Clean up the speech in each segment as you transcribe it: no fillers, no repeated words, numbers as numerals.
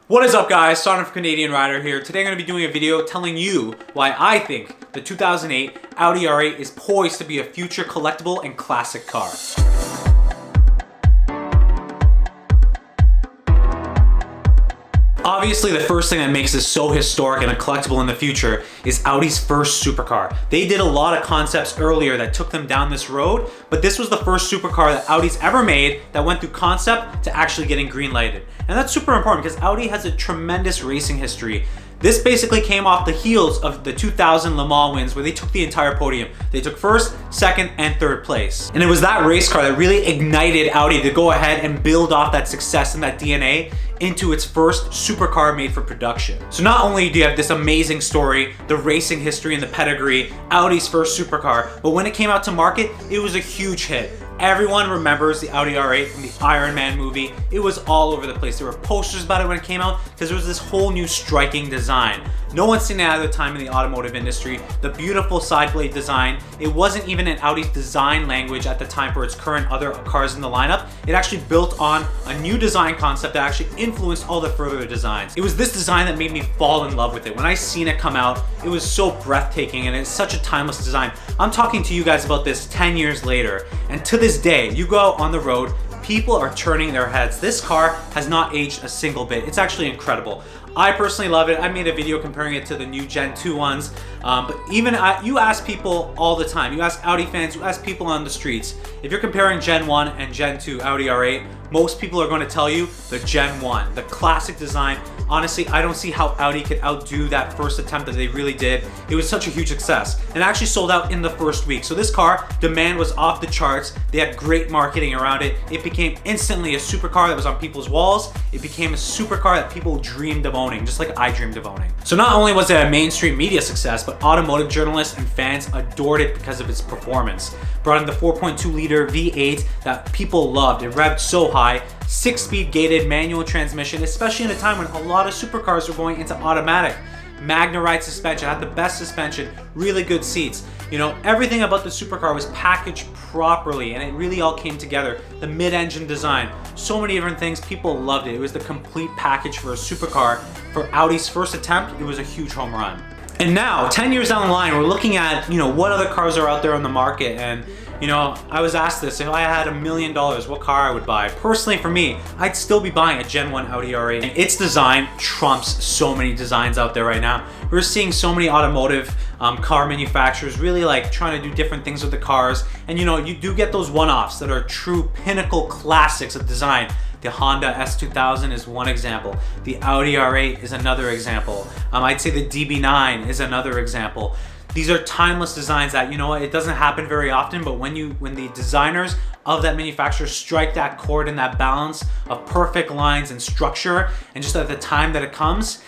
What is up, guys? Sonduren Fanarredha here. Today I'm going to be doing a video telling you why I think the 2008 Audi R8 is poised to be a future collectible and classic car. Obviously, the first thing that makes this so historic and a collectible in the future is Audi's first supercar. They did a lot of concepts earlier that took them down this road, but this was the first supercar that Audi's ever made that went through concept to actually getting green lighted. And that's super important because Audi has a tremendous racing history. This basically came off the heels of the 2000 Le Mans wins where they took the entire podium. They took first, second, and third place. And it was that race car that really ignited Audi to go ahead and build off that success and that DNA into its first supercar made for production. So not only do you have this amazing story, the racing history and the pedigree, Audi's first supercar, but when it came out to market, it was a huge hit. Everyone remembers the Audi R8 from the Iron Man movie. It was all over the place. There were posters about it when it came out because there was this whole new striking design. No one's seen it at the time in the automotive industry. The beautiful side blade design, it wasn't even in Audi's design language at the time for its current other cars in the lineup. It actually built on a new design concept that actually influenced all the further designs. It was this design that made me fall in love with it. When I seen it come out, it was so breathtaking and it's such a timeless design. I'm talking to you guys about this 10 years later, and to this day, you go out on the road, people are turning their heads. This car has not aged a single bit. It's actually incredible. I personally love it. I made a video comparing it to the new Gen 2 ones, but even you ask people all the time, you ask Audi fans, you ask people on the streets, if you're comparing Gen 1 and Gen 2 Audi R8, most people are going to tell you the Gen 1, the classic design. Honestly, I don't see how Audi could outdo that first attempt that they really did. It was such a huge success and actually sold out in the first week. So this car, demand was off the charts. They had great marketing around it. It became instantly a supercar that was on people's walls. It became a supercar that people dreamed of owning, just like I dreamed of owning. So not only was it a mainstream media success, but automotive journalists and fans adored it because of its performance. Brought in the 4.2 liter V8 that people loved. It revved so high. 6-speed gated manual transmission, especially in a time when a lot of supercars were going into automatic. Magna Ride suspension, had the best suspension, really good seats. You know, everything about the supercar was packaged properly and it really all came together. The mid-engine design, so many different things, people loved it. It was the complete package for a supercar. For Audi's first attempt, it was a huge home run. And now, 10 years down the line, we're looking at, what other cars are out there on the market. And I was asked this, if I had $1 million, what car I would buy. Personally, for me, I'd still be buying a Gen 1 Audi R8. And its design trumps so many designs out there right now. We're seeing so many automotive car manufacturers really trying to do different things with the cars. And you do get those one-offs that are true pinnacle classics of design. The Honda S2000 is one example. The Audi R8 is another example. I'd say the DB9 is another example. These are timeless designs that, it doesn't happen very often, but when the designers of that manufacturer strike that chord and that balance of perfect lines and structure, and just at the time that it comes,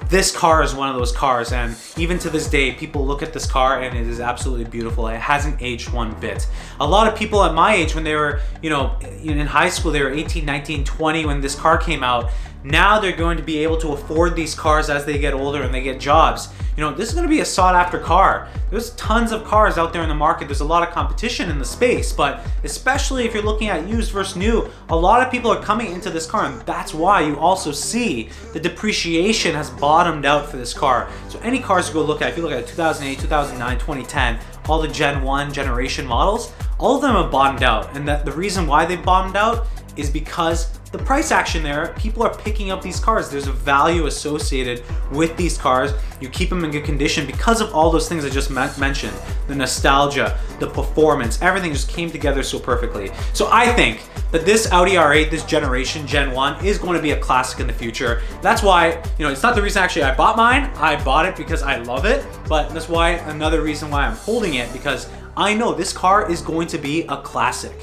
this car is one of those cars. And even to this day, people look at this car and it is absolutely beautiful. It hasn't aged one bit. A lot of people at my age, when they were, in high school, they were 18, 19, 20 when this car came out. Now they're going to be able to afford these cars as they get older and they get jobs. This is going to be a sought after car. There's tons of cars out there in the market. There's a lot of competition in the space, but especially if you're looking at used versus new, a lot of people are coming into this car, and that's why you also see the depreciation has bottomed out for this car. So any cars you go look at, if you look at 2008, 2009, 2010, all the Gen 1 generation models, all of them have bottomed out. And the reason why they bottomed out is because the price action there, people are picking up these cars. There's a value associated with these cars. You keep them in good condition because of all those things I just mentioned. The nostalgia, the performance, everything just came together so perfectly. So I think that this Audi R8, this generation, Gen 1, is going to be a classic in the future. That's why, it's not the reason actually I bought mine. I bought it because I love it, but that's why another reason why I'm holding it, because I know this car is going to be a classic.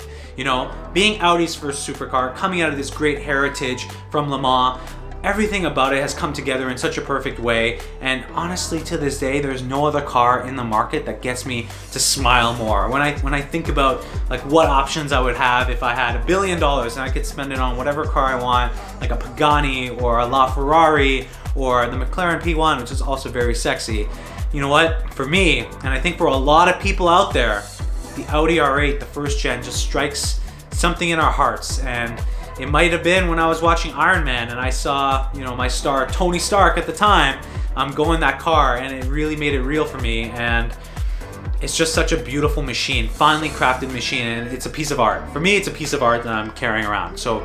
Being Audi's first supercar, coming out of this great heritage from Le Mans, everything about it has come together in such a perfect way. And honestly, to this day, there's no other car in the market that gets me to smile more. When I think about what options I would have if I had $1 billion and I could spend it on whatever car I want, like a Pagani or a LaFerrari or the McLaren P1, which is also very sexy. You know what? For me, and I think for a lot of people out there, the Audi R8, the first gen, just strikes something in our hearts. And It might have been when I was watching Iron Man and I saw, you know, my star Tony Stark at the time go in that car, and it really made it real for me. And it's just such a beautiful machine, finely crafted machine, and it's a piece of art. For me, it's a piece of art that I'm carrying around. So,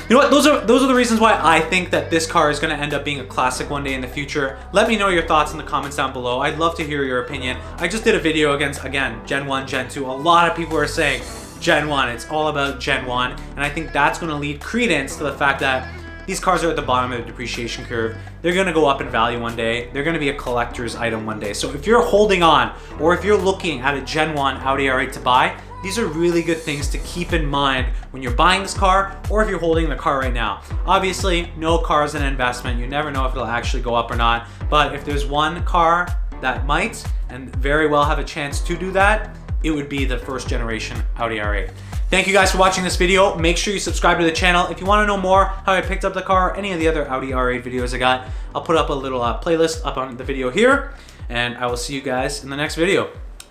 you know what? Those are the reasons why I think that this car is going to end up being a classic one day in the future. Let me know your thoughts in the comments down below. I'd love to hear your opinion. I just did a video against, again, Gen 1, Gen 2. A lot of people are saying Gen 1. It's all about Gen 1, and I think that's going to lead credence to the fact that these cars are at the bottom of the depreciation curve. They're gonna go up in value one day. They're gonna be a collector's item one day. So if you're holding on, or if you're looking at a Gen 1 Audi R8 to buy, these are really good things to keep in mind when you're buying this car, or if you're holding the car right now. Obviously, no car is an investment. You never know if it'll actually go up or not. But if there's one car that might, and very well have a chance to do that, it would be the first generation Audi R8. Thank you guys for watching this video. Make sure you subscribe to the channel. If you want to know more how I picked up the car, any of the other Audi R8 videos I got, I'll put up a little playlist up on the video here, and I will see you guys in the next video.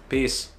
Peace.